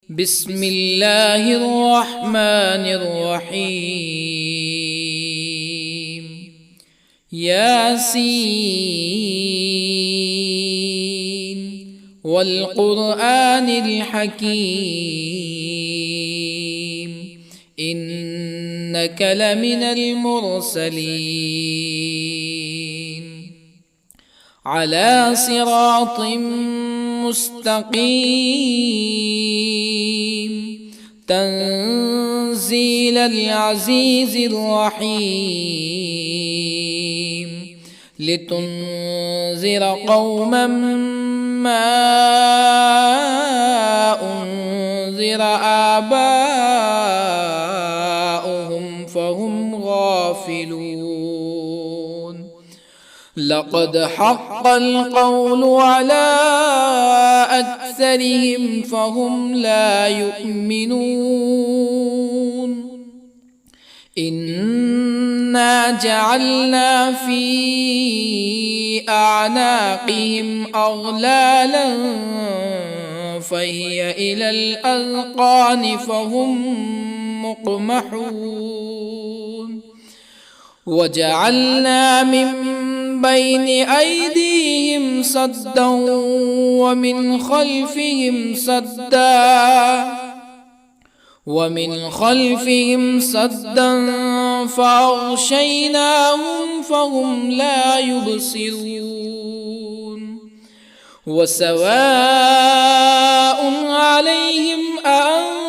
بسم الله الرحمن الرحيم. ياسين والقرآن الحكيم إنك لمن المرسلين على صراط مستقيم تنزيل العزيز الرحيم لتنذر قوما ما أنذر آباؤهم فهم غافلون. لقد حق القول على أكثرهم فهم لا يؤمنون. إنا جعلنا في أعناقهم أغلالا فهي إلى الأذقان فهم مقمحون. وجعلنا من بين أيديهم سدا ومن خلفهم سدا فأغشيناهم فهم لا يبصرون. وسواء عليهم أأنذرتهم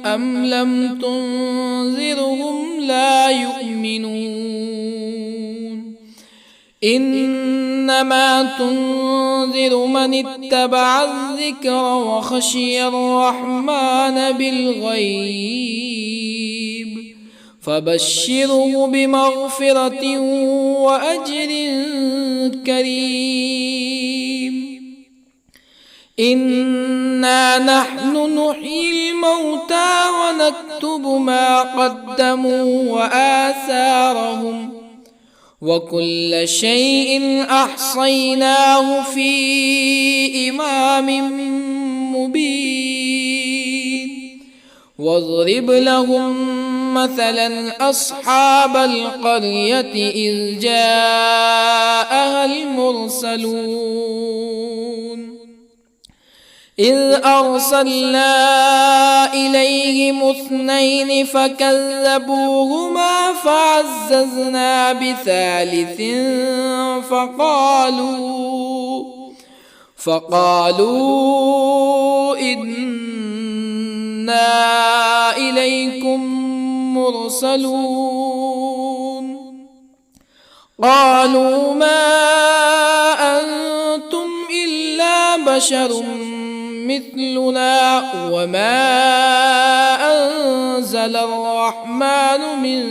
أم لم تنذرهم لا يؤمنون. إنما تنذر من اتبع الذكر وخشي الرحمن بالغيب فبشره بمغفرة وأجر كريم. إنا نحن نحيي الموتى ونكتب ما قدموا وآثارهم وكل شيء أحصيناه في إمام مبين. واضرب لهم مثلا أصحاب القرية إذ جاءها المرسلون إذ أرسلنا إليهم اثنين فكذبوهما فعززنا بثالث فقالوا إنا إليكم مرسلون. قالوا ما أنتم إلا بشر مثلنا وما أنزل الرحمن من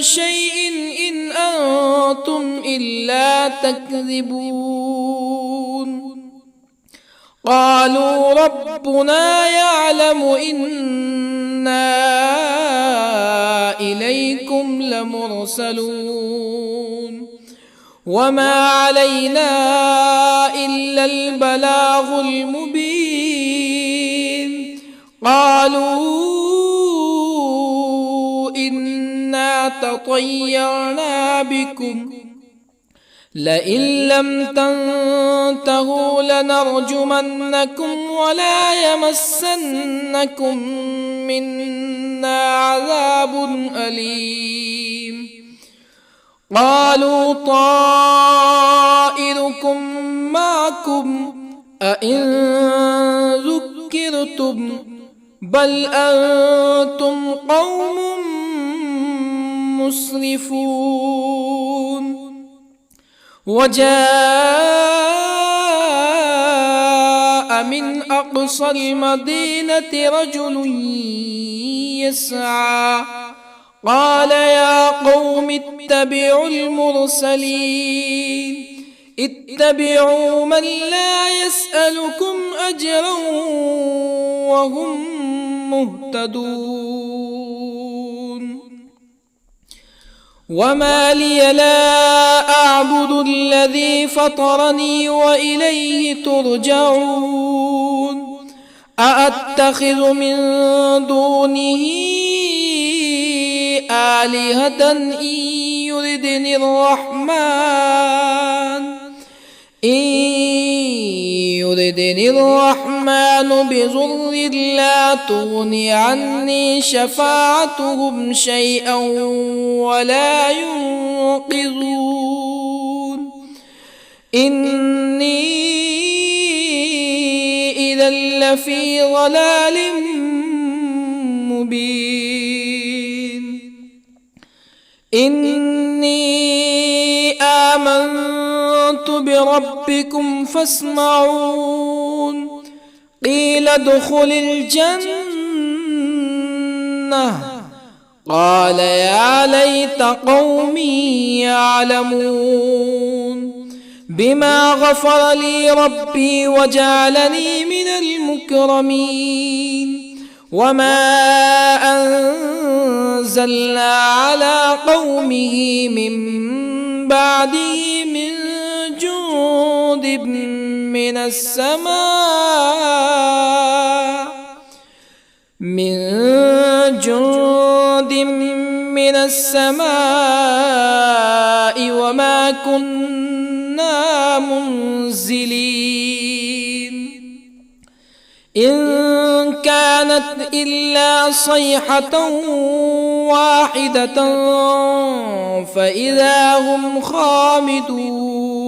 شيء إن أنتم إلا تكذبون. قالوا ربنا يعلم إنا إليكم لمرسلون وما علينا إلا البلاغ المبين. قالوا إنا تطيرنا بكم لئن لم تنتهوا لنرجمنكم ولا يمسنكم منا عذاب أليم. قالوا طائركم معكم أئن ذكرتم بل أنتم قوم مسرفون. وجاء من أقصى المدينة رجل يسعى قال يا قوم اتبعوا المرسلين اتبعوا من لا يسألكم أجرا وهم مهتدون. وما لي لا أعبد الذي فطرني وإليه ترجعون أأتخذ من دونه آلهة إن يردني الرحمن بضر لا تغن عني شفاعتهم شيئا ولا ينقذون إني إذا لفي ضلال مبين إني آمنت بربكم فاسمعون قيل ادخل الجنة قال يا ليت قومي يعلمون بما غفر لي ربي وجعلني من المكرمين وما أنزلنا على قومه من بعده من جند من السماء وما كنا منزلين إن كانت إلا صيحة واحدة فإذا هم خامدون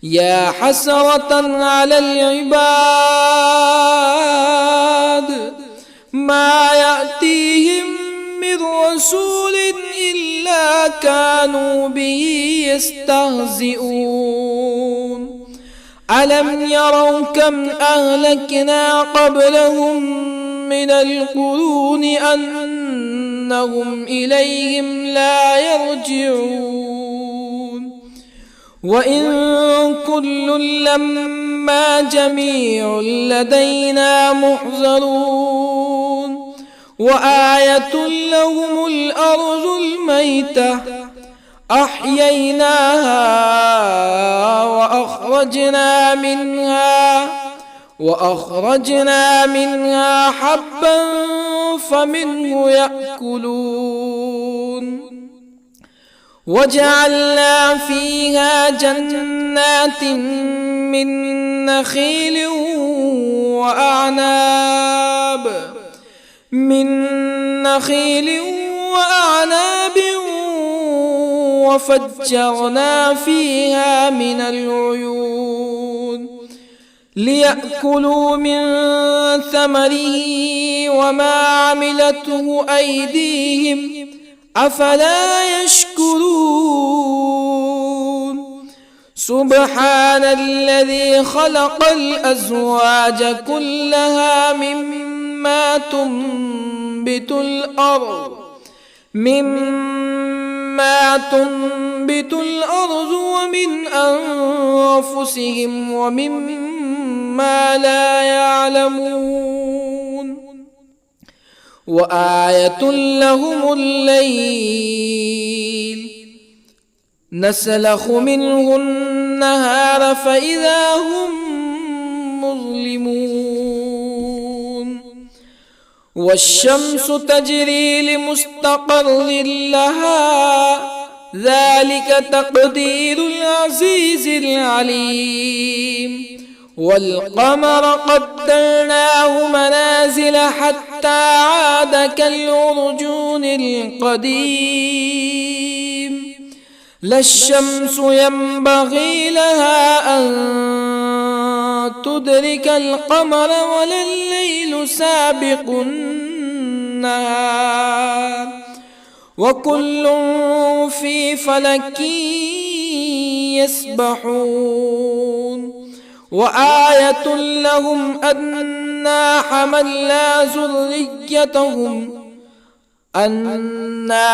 يا حسرة على العباد ما يأتيهم من رسول إلا كانوا به يستهزئون ألم يروا كم أهلكنا قبلهم من القرون أنهم إليهم لا يرجعون وإن كل لما جميع لدينا محضرون وآية لهم الأرض الميتة أحييناها وأخرجنا منها حبا فمنه يأكلون وجعلنا فيها جنات من نخيل وأعناب وفجرنا فيها من العيون ليأكلوا من ثمره وما عملته أيديهم أفلا يشكرون سبحان الذي خلق الأزواج كلها مما تنبت الأرض ومن أنفسهم ومما لا يعلمون وآية لهم الليل نسلخ منه النهار فإذا هم مظلمون والشمس تجري لمستقر لها ذلك تقدير العزيز العليم والقمر قدرناه منازل حتى عاد كالعرجون القديم لا الشمس ينبغي لها أن تدرك القمر ولا الليل سابق النهار وكل في فلك يسبحون وآية لهم أنا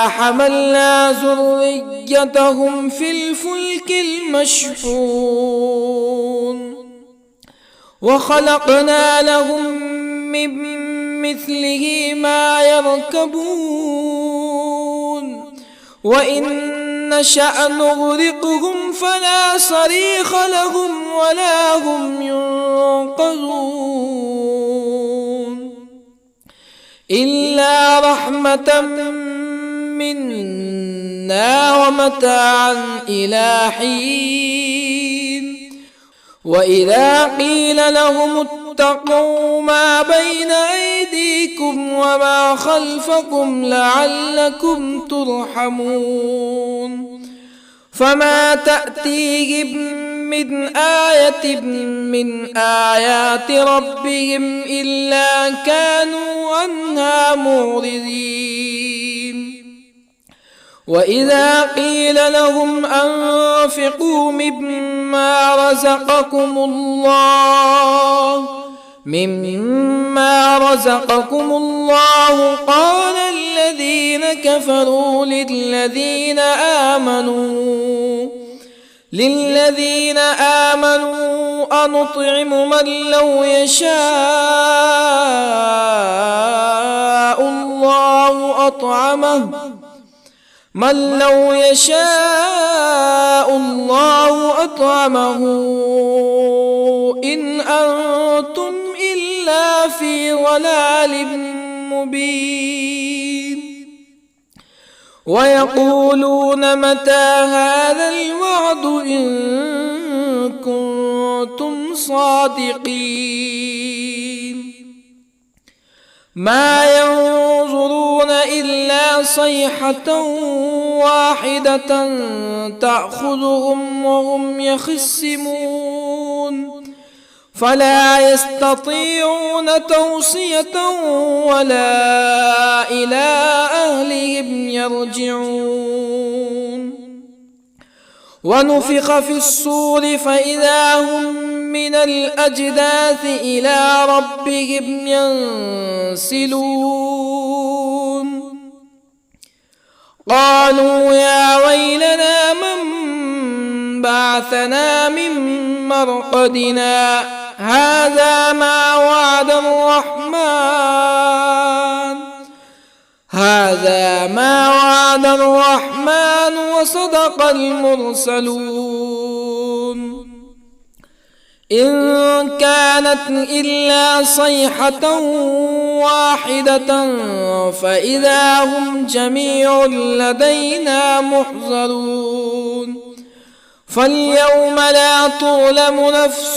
حملنا ذريتهم في الفلك المشحون وخلقنا لهم من مثله ما يركبون وإن نشأ نغرقهم فلا صريخ لهم ولا هم ينقذون إلا رحمة منا ومتاعا إلى حين وإذا قيل لهم اتقوا ما بين أيديكم وما خلفكم لعلكم ترحمون فما تأتيهم من آية من آيات ربهم إلا كانوا عنها معرضين وإذا قيل لهم أنفقوا مما رزقكم الله قال الذين كفروا للذين آمنوا أنطعم من لو يشاء الله أطعمه إن أنتم إلا في ضلال مبين ويقولون متى هذا الوعد إن كنتم صادقين ما ينظرون إلا صيحة واحدة تأخذهم وهم يخصمون فلا يستطيعون توصية ولا إلى أهلهم يرجعون ونفخ في الصور فإذا هم من الأجداث إلى ربهم ينسلون قالوا يا ويلنا من بعثنا من مرقدنا هذا ما وعد الرحمن وصدق المرسلون إن كانت إلا صيحة واحدة فإذا هم جميع لدينا محضرون فاليوم لا تظلم نفس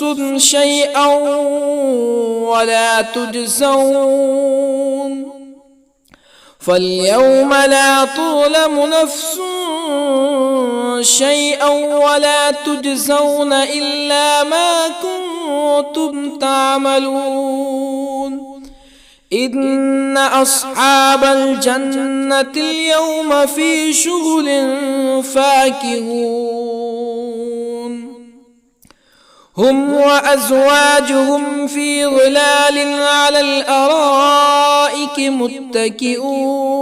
شيئا ولا تجزون إلا ما كنتم تعملون إن أصحاب الجنة اليوم في شغل فاكهون هم وأزواجهم في ظلال على الأرائك متكئون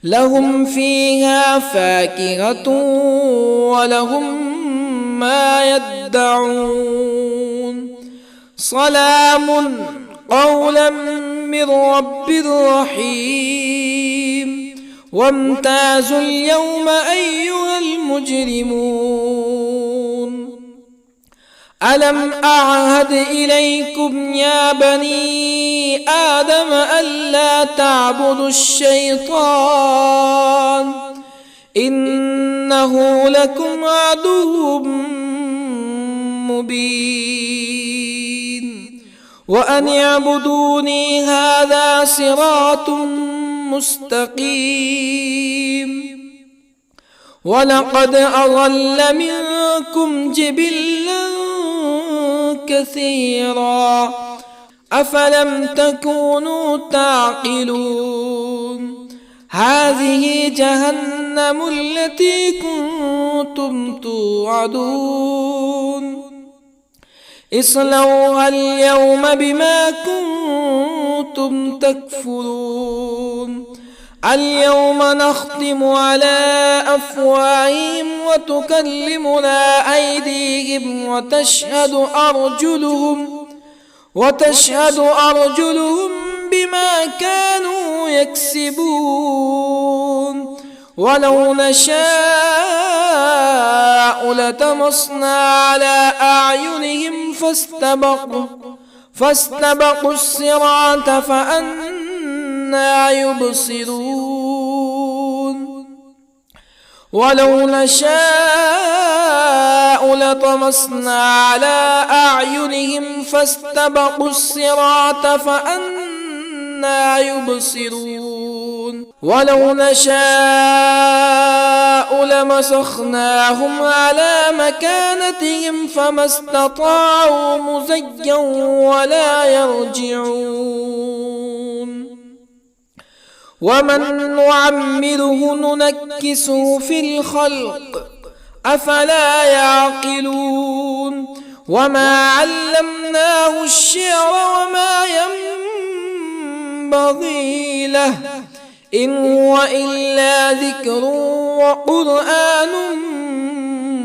لهم فيها فاكهة ولهم ما يدعون سلام قولا من رب رحيم وامتازوا اليوم أيها المجرمون ألم أعهد إليكم يا بني آدم ألا تعبدوا الشيطان إنه لكم عدو مبين وأن اعبدوني هذا صراط مستقيم ولقد أضل منكم جبلا كثيرا أفلم تكونوا تعقلون هذه جهنم التي كنتم توعدون اصلوها اليوم بما كنتم تكفرون اليوم نختم على أفواههم وتكلمنا أيديهم وتشهد أرجلهم بما كانوا يكسبون ولو نشاء لطمسنا على أعينهم فاستبقوا الصراط فأنى يبصرون ولو نشاء لطمسنا على أعينهم فاستبقوا الصراط فأنى يبصرون ولو نشاء لمسخناهم على مكانتهم فما استطاعوا مزيا ولا يرجعون ومن نعمره ننكسه في الخلق أفلا يعقلون وما علمناه الشعر وما ينبغي له إن هو إلا ذكر وقرآن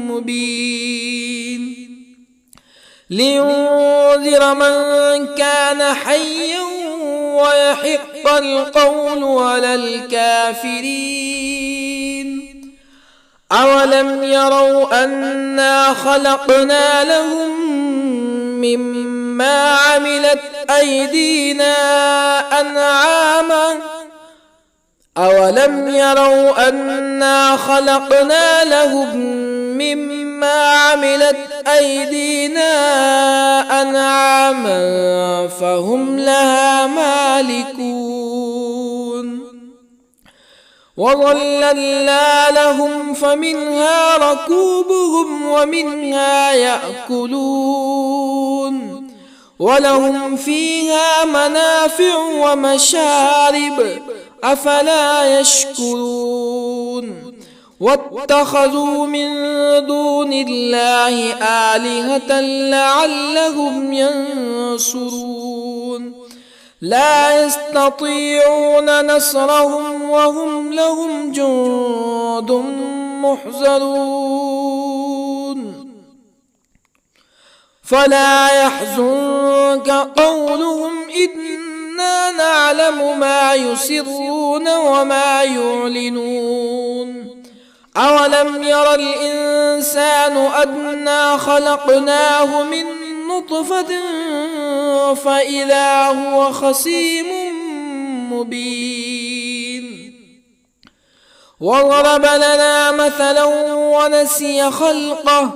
مبين لينذر من كان حيا ويحق القول على الكافرين أولم يروا أنا خلقنا لهم مما عملت أيدينا أنعاما أولم يروا أنا خلقنا لهم مما عملت أيدينا أنعاما فهم لها مالكون وظللنا لهم فمنها ركوبهم ومنها يأكلون ولهم فيها منافع ومشارب أفلا يشكرون واتخذوا من دون الله آلهة لعلهم ينصرون لا يستطيعون نصرهم وهم لهم جند محضرون فلا يحزنك قولهم إنا نعلم ما يسرون وما يعلنون أولم ير الإنسان أنا خلقناه من نطفة فإذا هو خصيم مبين وضرب لنا مثلا ونسي خلقه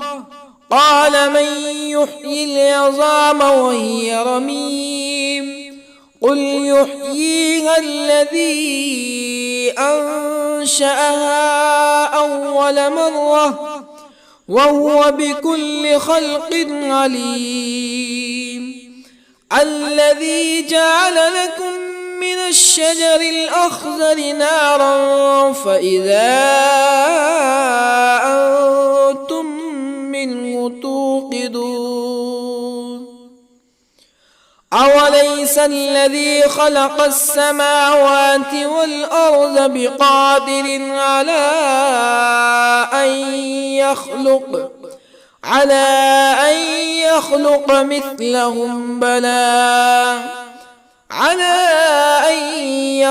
قال من يحيي العظام وهي رميم قل يحييها الذي أنشأها أول مرة وهو بكل خلق عليم الذي جعل لكم من الشجر الأخضر نارا فإذا أنتم منه توقدون أوليس الذي خلق السماوات والأرض بقادر على أن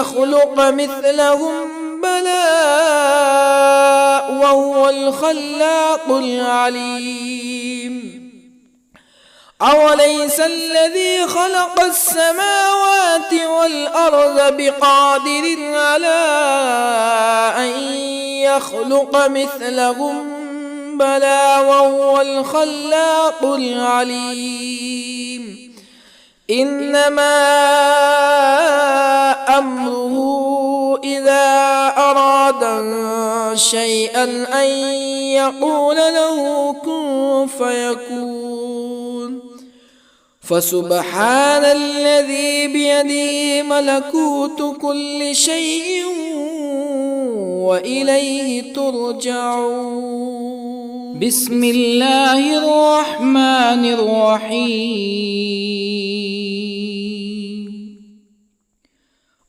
يخلق مثلهم بلى وهو الخلاق العليم أوليس الذي خلق السماوات والأرض بقادر على أن يخلق مثلهم بلى وهو الخلاق العليم إنما أمره إذا أراد شيئا أن يقول له كن فيكون فسبحان الذي بيده ملكوت كل شيء وإليه ترجعون بسم الله الرحمن الرحيم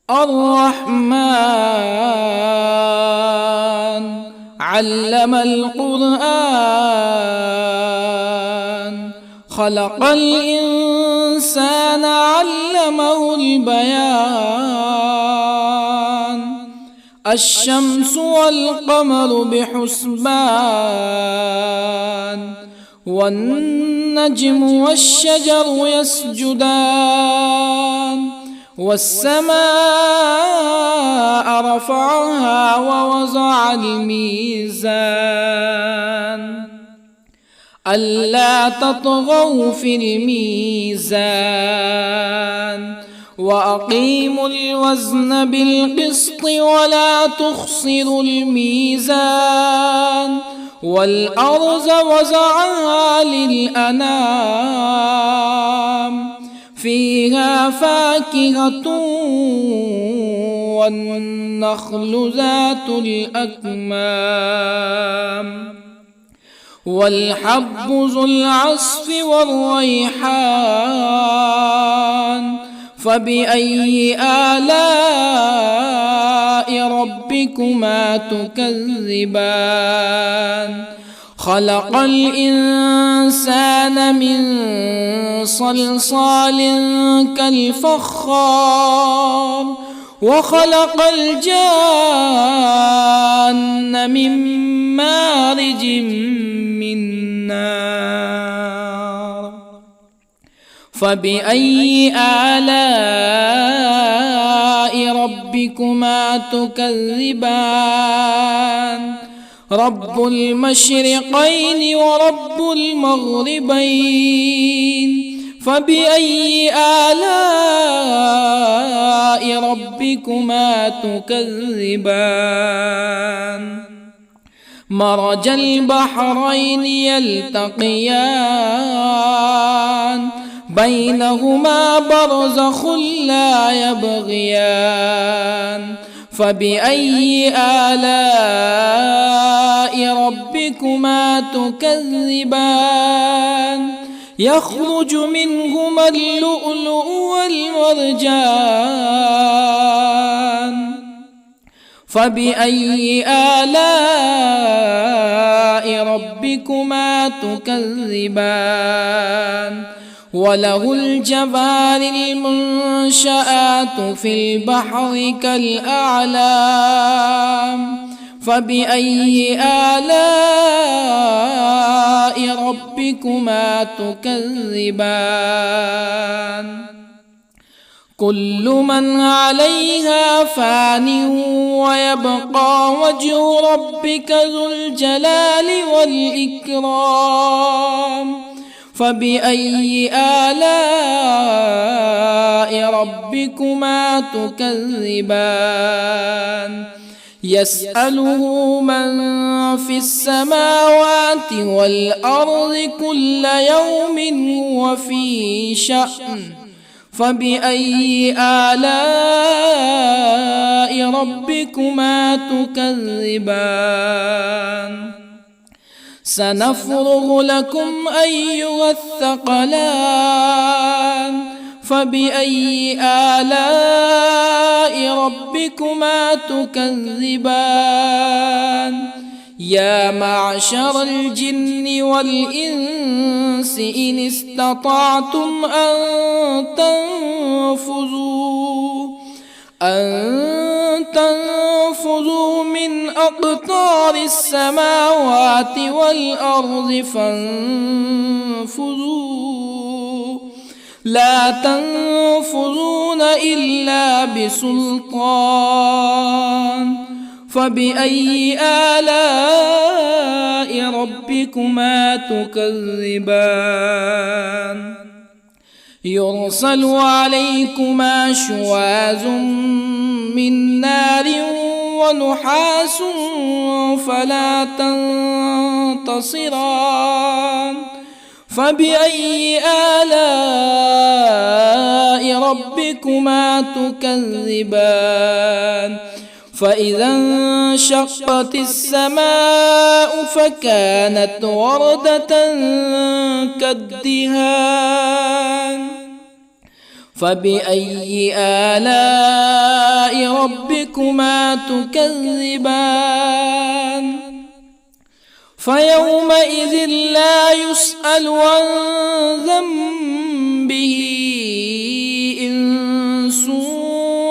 الرحمن علم القرآن خلق الإنسان الإنسان علمه البيان الشمس والقمر بحسبان والنجم والشجر يسجدان والسماء رفعها ووضع الميزان ألا تطغوا في الميزان وأقيموا الوزن بالقسط ولا تخسروا الميزان والأرض وضعها للأنام فيها فاكهة والنخل ذات الأكمام والحب ذو العصف والريحان فبأي آلاء ربكما تكذبان خلق الإنسان من صلصال كالفخار وخلق الجان من مارج من نار فبأي آلاء ربكما تكذبان رب المشرقين ورب المغربين فبأي آلاء ربكما تكذبان مرج البحرين يلتقيان بينهما برزخ لا يبغيان فبأي آلاء ربكما تكذبان يخرج منهما اللؤلؤ والمرجان فبأي آلاء ربكما تكذبان وله الجوار المنشآت في البحر كالأعلام فبأي آلاء ربكما تكذبان كل من عليها فان ويبقى وجه ربك ذو الجلال والإكرام فبأي آلاء ربكما تكذبان يسأله من في السماوات والأرض كل يوم هو في شأن فبأي آلاء ربكما تكذبان سنفرغ لكم أيها الثقلان فبأي آلاء ربكما تكذبان يا معشر الجن والإنس إن استطعتم أن تنفذوا من أقطار السماوات والأرض فانفذوا لا تنفذون إلا بسلطان فبأي آلاء ربكما تكذبان يرسل عليكما شواظ من نار ونحاس فلا تنتصران فبأي آلاء ربكما تكذبان فإذا انشقت السماء فكانت وردة كالدهان فبأي آلاء ربكما تكذبان فيومئذ لا يسأل عن ذنبه به إنس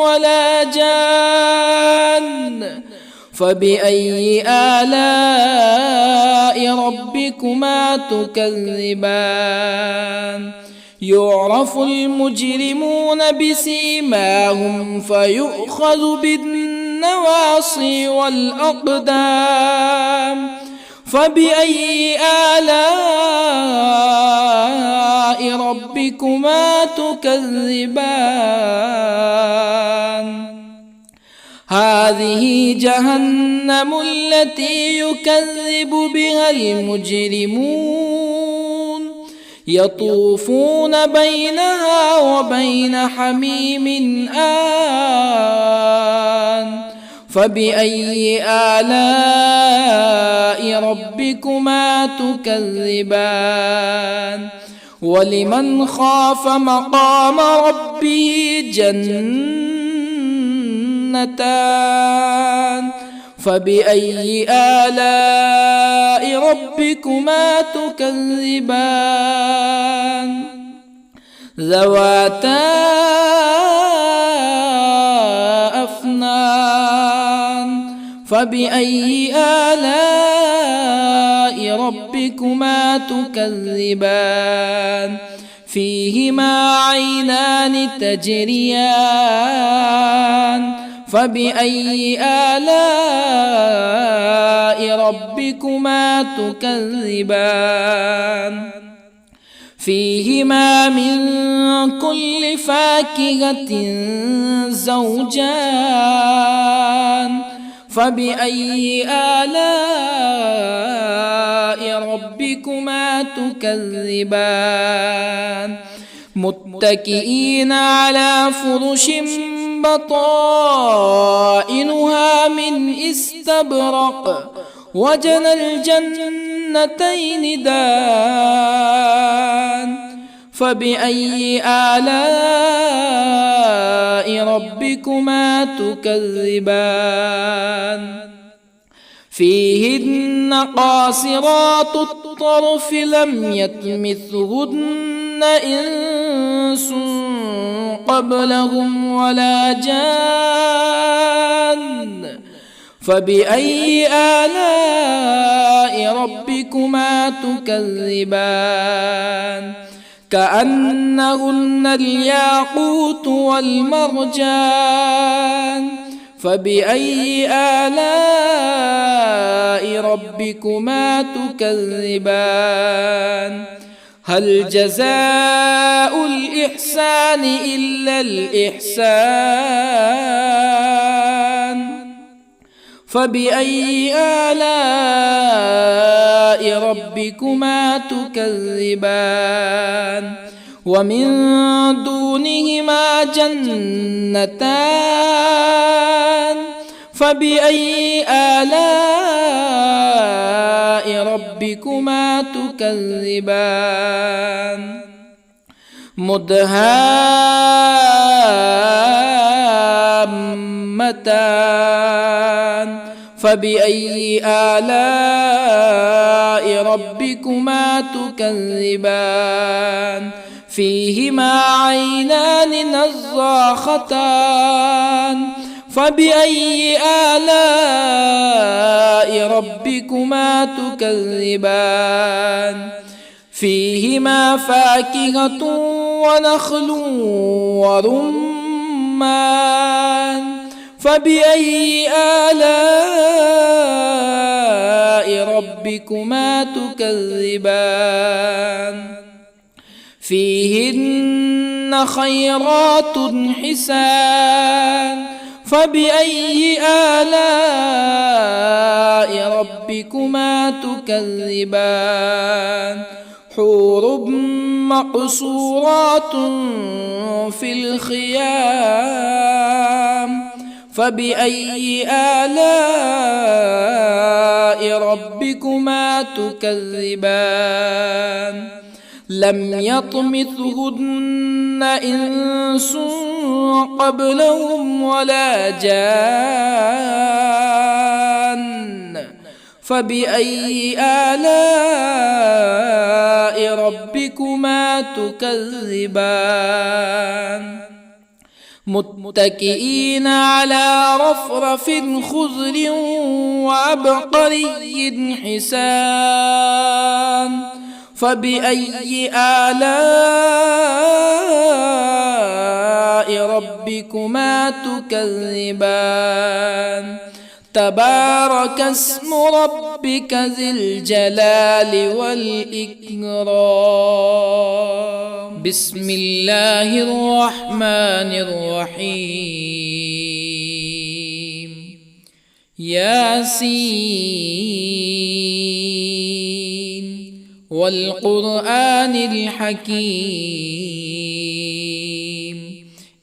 ولا جان فبأي آلاء ربكما تكذبان يعرف المجرمون بسيماهم فيؤخذ بالنواصي والأقدام فبأي آلاء ربكما تكذبان هذه جهنم التي يكذب بها المجرمون يطوفون بينها وبين حميم آن فبأي آلاء ربكما تكذبان ولمن خاف مقام ربه جنتان فبأي آلاء ربكما تكذبان ذواتا أفنان فبأي آلاء ربكما تكذبان فيهما عينان تجريان فبأي آلاء ربكما تكذبان فيهما من كل فاكهة زوجان فبأي آلاء ربكما تكذبان متكئين على فرش بطائنها من استبرق وجنى الجنتين دان فبأي آلاء ربكما تكذبان فيهن قاصرات الطرف لم يطمثهن إنس قبلهم ولا جان فبأي آلاء ربكما تكذبان كأنهن الياقوت والمرجان فبأي آلاء ربكما تكذبان هل جزاء الإحسان إلا الإحسان فبأي آلاء ربكما تكذبان ومن دونهما جنتان فبأي آلاء ربكما تكذبان مدهامتان فبأي آلاء ربكما تكذبان فيهما عينان نضاختان فبأي آلاء ربكما تكذبان فيهما فاكهة ونخل ورمان فبأي آلاء ربكما تكذبان فيهن خيرات حسان فبأي آلاء ربكما تكذبان حور مقصورات في الخيام فبأي آلاء ربكما تكذبان لم يطمثهن إنس قبلهم ولا جان فبأي آلاء ربكما تكذبان متكئين على رفرف خضر وعبقري حسان فبأي آلاء ربكما تكذبان تبارك اسم ربك ذي الجلال والإكرام. بسم الله الرحمن الرحيم. ياسين والقرآن الحكيم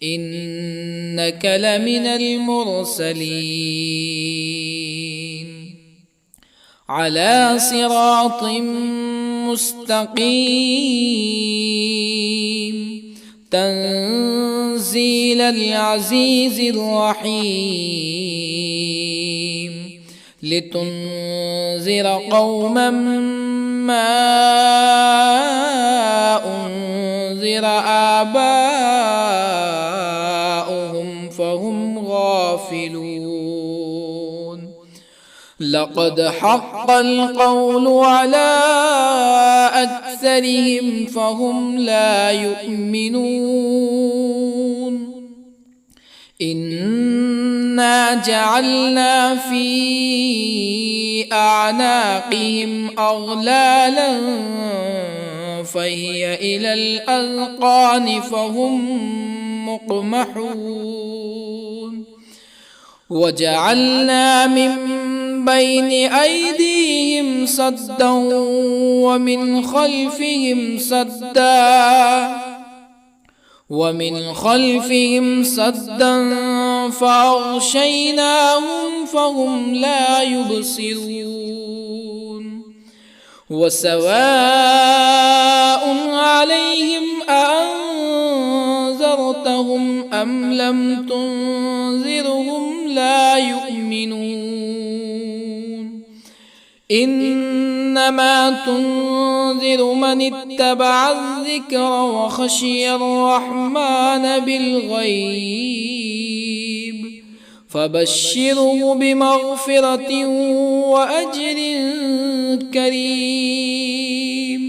إنك لمن المرسلين على صراط مستقيم تنزيل العزيز الرحيم لتنذر قوما ما أنذر آباؤهم فهم غافلون لقد حق القول على أكثرهم فهم لا يؤمنون إنا جعلنا في أعناقهم أغلالا فهي إلى الأذقان فهم مقمحون وجعلنا من بين أيديهم سدا ومن خلفهم سدا فأغشيناهم فهم لا يبصرون وسواء عليهم أأنذرتهم أم لم تنذرهم لا يؤمنون إنما تنذر من اتبع الذكر وخشي الرحمن بالغيب فبشره بمغفرة وأجر كريم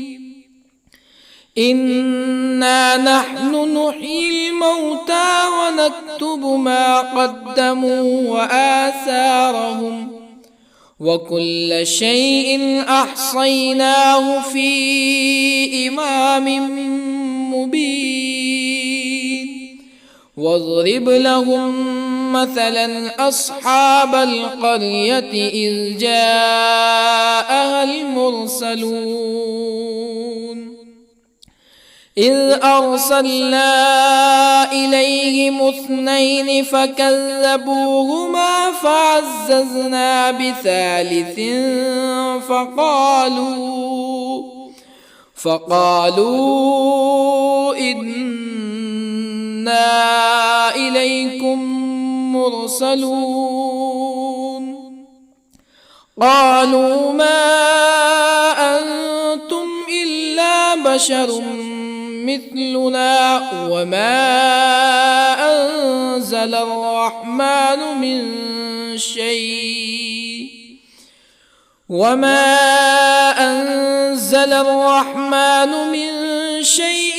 إنا نحن نحيي الموتى ونكتب ما قدموا وآثارهم وكل شيء أحصيناه في إمام مبين واضرب لهم مثلا أصحاب القرية إذ جاءها المرسلون إذ أرسلنا إليهم 2 فكذبوهما فعززنا بثالث فقالوا إنا إليكم مرسلون قالوا ما أنتم إلا بشر مثلنا وما أنزل الرحمن من شيء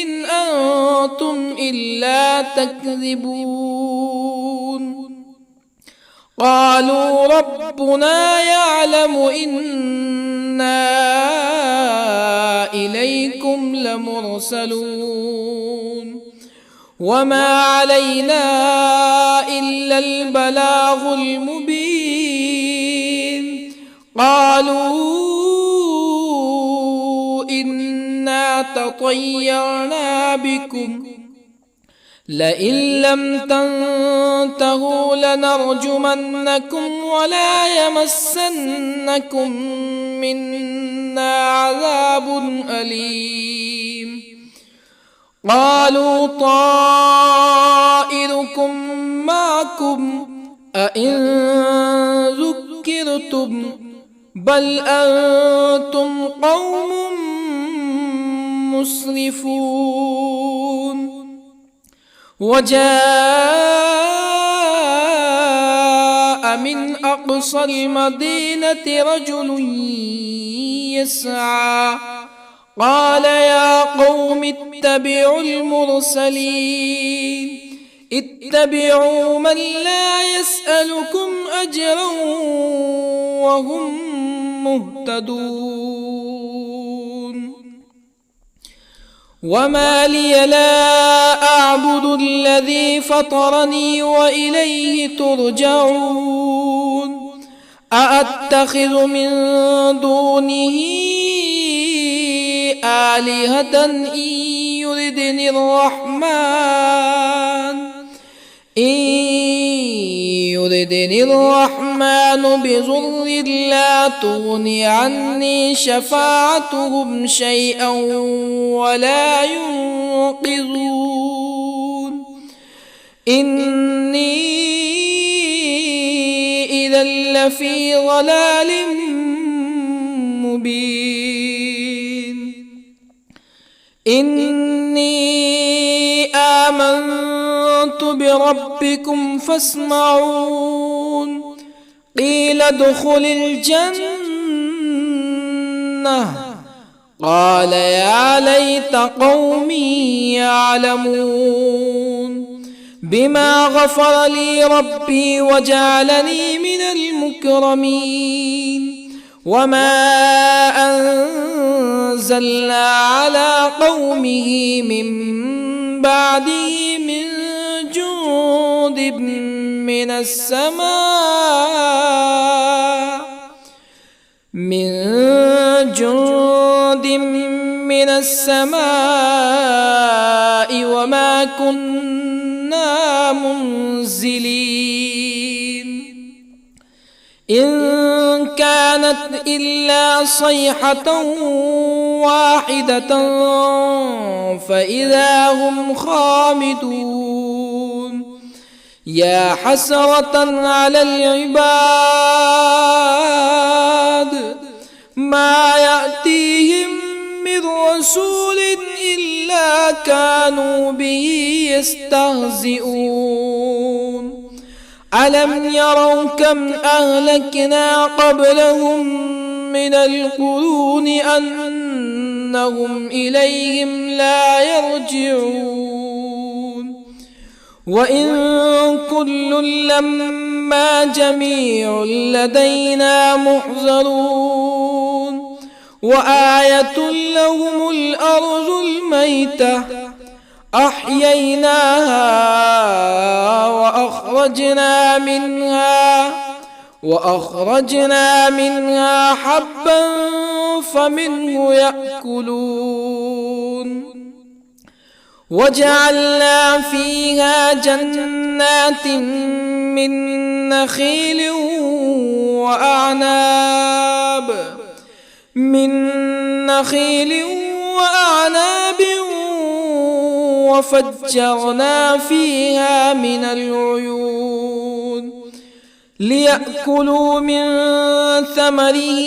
إن أنتم إلا تكذبون قالوا ربنا يعلم إنا إليكم لمرسلون وما علينا إلا البلاغ المبين قالوا إنا تطيرنا بكم لئن لم تنتهوا لنرجمنكم ولا يمسنكم منا عذاب أليم قالوا طائركم معكم أئن ذكرتم بل أنتم قوم مسرفون. وجاء من أقصى المدينة رجل يسعى قال يا قوم اتبعوا المرسلين اتبعوا من لا يسألكم أجرا وهم مهتدون. وما لي لا أعبد الذي فطرني وإليه ترجعون. أأتخذ من دونه آلهة إن يردني الرحمن بضر لا تغني عني شفاعتهم شيئا ولا ينقذون. إني إذا لفي ضلال مبين. إني آمنت بربكم فاسمعون. قيل ادخل الجنة قال يا ليت قومي يعلمون. بما غفر لي ربي وجعلني من المكرمين. وما أنزلنا على قومه من بعده من جند من السماء وما كنا منزلين. إن كانت إلا صيحة واحدة فإذا هم خامدون. يا حسرة على العباد ما يأتيهم من رسول إلا كانوا به يستهزئون. ألم يروا كم أهلكنا قبلهم من القرون أنهم إليهم لا يرجعون. وإن كل لما جميع لدينا محضرون. وآية لهم الأرض الميتة أحييناها وأخرجنا منها حبا فمنه يأكلون. وجعلنا فيها جنات من نخيل وأعناب وفجرنا فيها من العيون ليأكلوا من ثمره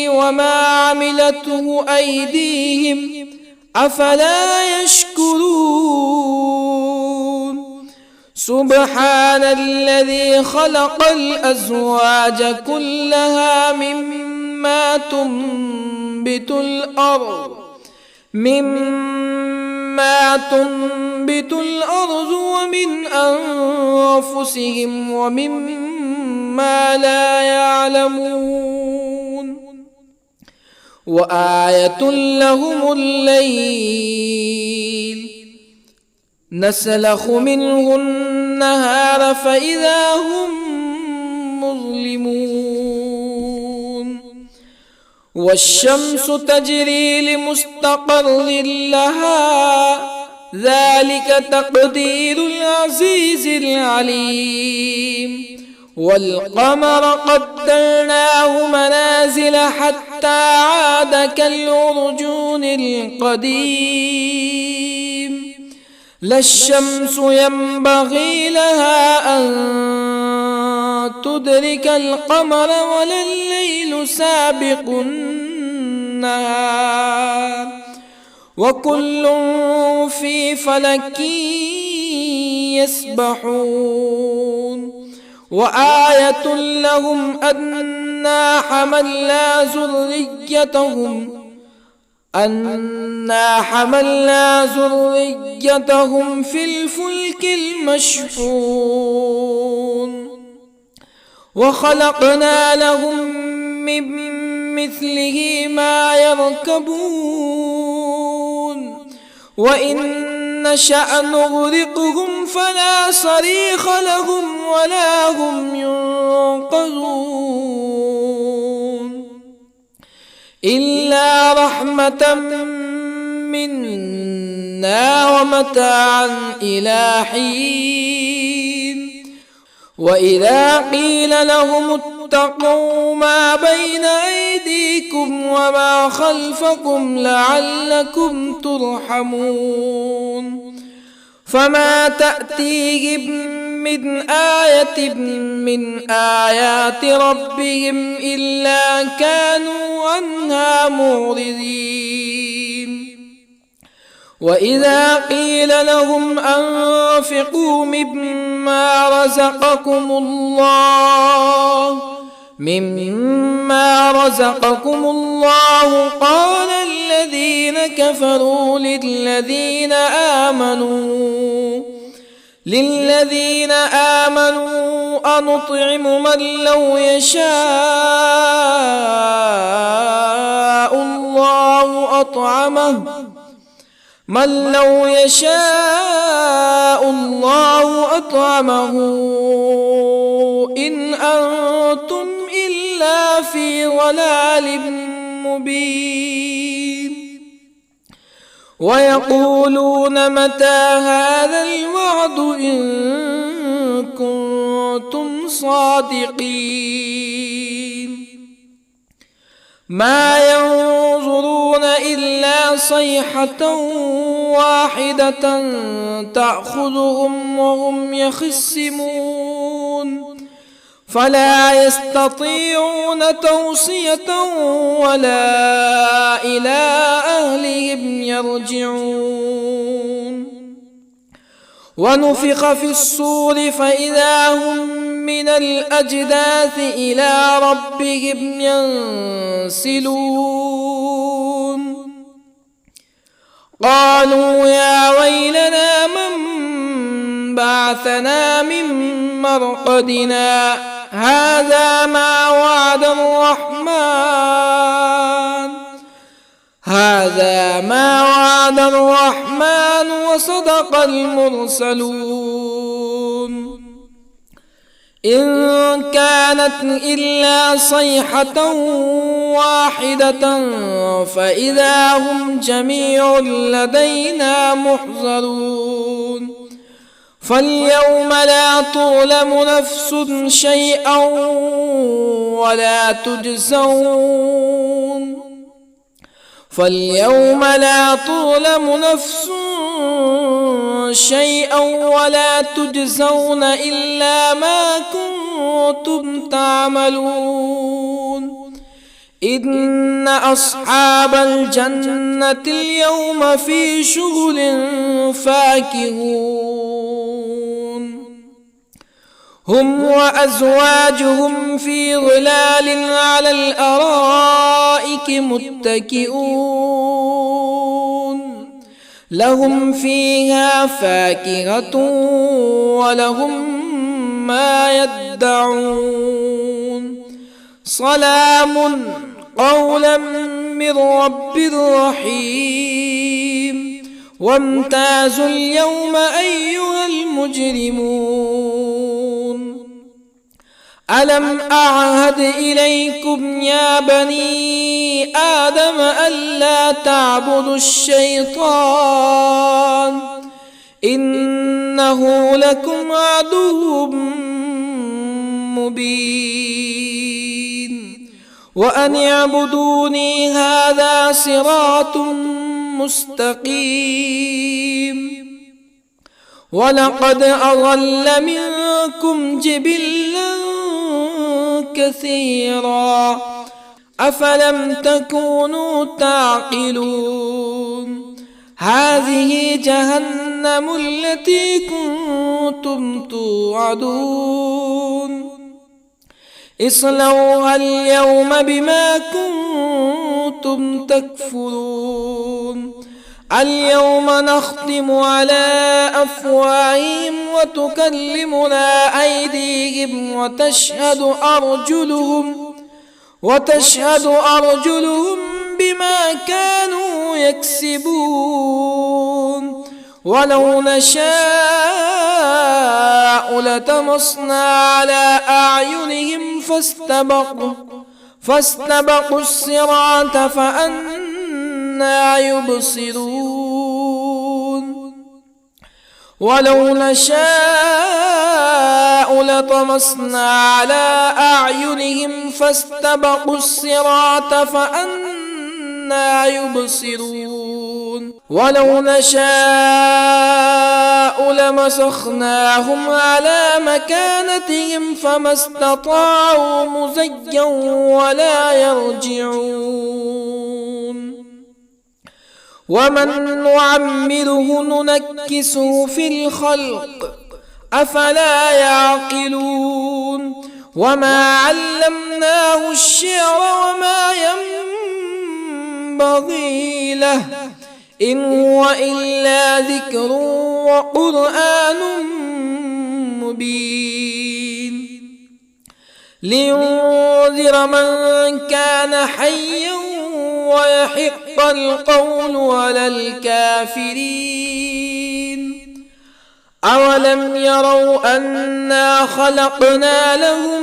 وما عملته أيديهم أفلا يشكرون. سبحان الذي خلق الأزواج كلها مما تنبت الأرض ومن أنفسهم ومما لا يعلمون. وآية لهم الليل نسلخ منه النهار فإذا هم مظلمون. والشمس تجري لمستقر لها ذلك تقدير العزيز العليم. والقمر قدرناه منازل حتى عاد كالعرجون القديم. لا الشمس ينبغي لها أن تدرك القمر ولا الليل الليل سابق النهار وكل في فلك يسبحون وآية لهم أنا حملنا ذريتهم في الفلك المشحون وخلقنا لهم من مثله ما يركبون وإن نشأ نغرقهم فلا صريخ لهم ولا هم ينقذون إلا رحمة منا ومتاعا إلى حين وإذا قيل لهم اتقوا ما بين أيديكم وما خلفكم لعلكم ترحمون فما تأتيهم من آية من آيات ربهم إلا كانوا عنها معرضين وإذا قيل لهم أنفقوا مما رزقكم الله قال الذين كفروا للذين آمنوا أنطعم من لو يشاء الله أطعمه إن أنتم إلا في ضلال مبين ويقولون متى هذا الوعد إن كنتم صادقين ما ينظرون إلا صيحة واحدة تأخذهم وهم يخصمون فلا يستطيعون توصية ولا إلى أهلهم يرجعون ونفخ في الصور فإذا هم من الأجداث إلى ربهم ينسلون قالوا يا ويلنا من بعثنا من مرقدنا هذا ما وعد الرحمن وصدق المرسلون إن كانت إلا صيحة واحدة فإذا هم جميع لدينا محضرون فاليوم لا تظلم نفس شيئا ولا تجزون إلا ما كنتم تعملون إن أصحاب الجنة اليوم في شغل فاكهون هم وأزواجهم في ظلال على الأرائك متكئون لهم فيها فاكهة ولهم ما يدعون سلام قولا من رب رحيم وامتازوا اليوم أيها المجرمون ألم أعهد إليكم يا بني آدم ألا تعبدوا الشيطان إنه لكم عدو مبين وأن اعبدوني هذا صراط مستقيم ولقد أضل منكم جبلا كثيرا أفلم تكونوا تعقلون هذه جهنم التي كنتم توعدون اصلوها اليوم بما كنتم تكفرون اليوم نختم على أفواههم وتكلمنا أيديهم وتشهد أرجلهم بما كانوا يكسبون ولو نشاء لطمسنا على أعينهم فاستبقوا الصراط فأنى يبصرون ولو نشاء لطمسنا على أعينهم فاستبقوا الصراط فأنى يبصرون ولو نشاء لمسخناهم على مكانتهم فما استطاعوا مزيا ولا يرجعون ومن نعمره ننكسه في الخلق أفلا يعقلون وما علمناه الشعر وما ينبغي له إن هو إلا ذكر وقرآن مبين لينذر من كان حيا ويحق القول على الكافرين أولم يروا أنا خلقنا لهم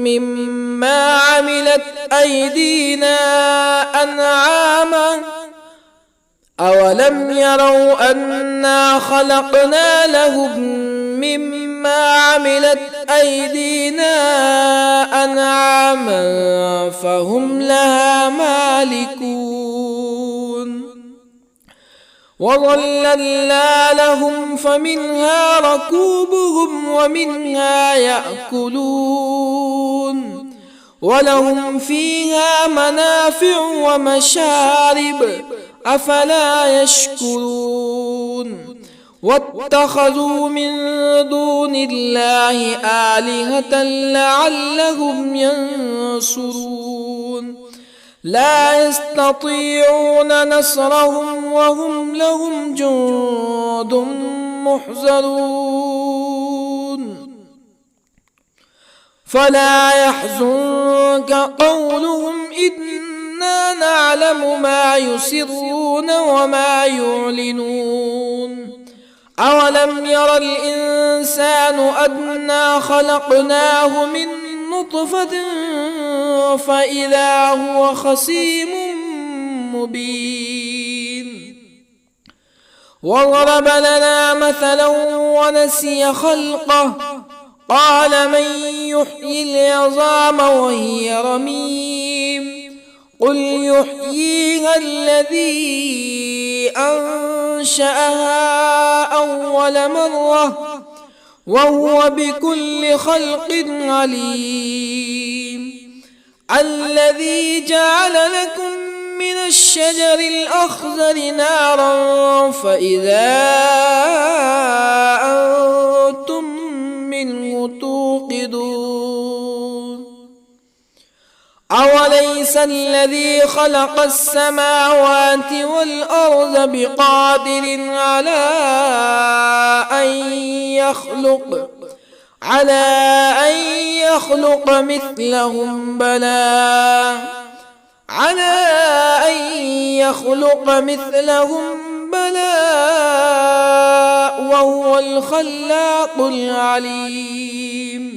مما عملت أيدينا أنعاما أولم يروا أنا خلقنا لهم مما عملت أيدينا أنعاما فهم لها مالكون وظللنا لهم فمنها ركوبهم ومنها يأكلون ولهم فيها منافع ومشارب أفلا يشكرون واتخذوا من دون الله آلهة لعلهم ينصرون لا يستطيعون نصرهم وهم لهم جند محضرون فلا يحزنك قولهم إنا نعلم ما يسرون وما يعلنون أولم ير الإنسان أنا خلقناه من نطفة فإذا هو خصيم مبين وضرب لنا مثلا ونسي خلقه قال من يحيي العظام وهي رميم قل يحييها الذي أنشأها أول مرة وهو بكل خلق عليم الذي جعل لكم من الشجر الأخضر نارا فإذا أنتم منه توقدون أوليس الذي خلق السماوات والأرض بقادر على أن يخلق مثلهم بلى وهو الخلاق العليم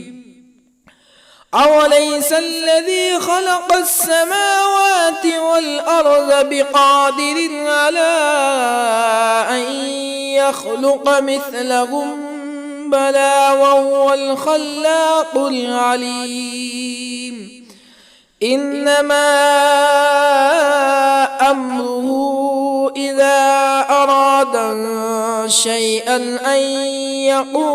أوليس الذي خلق السماوات والأرض بقادر على أن يخلق مثلهم بلى وهو الخلاق العليم إنما أمره إذا أراد شيئا أن يقول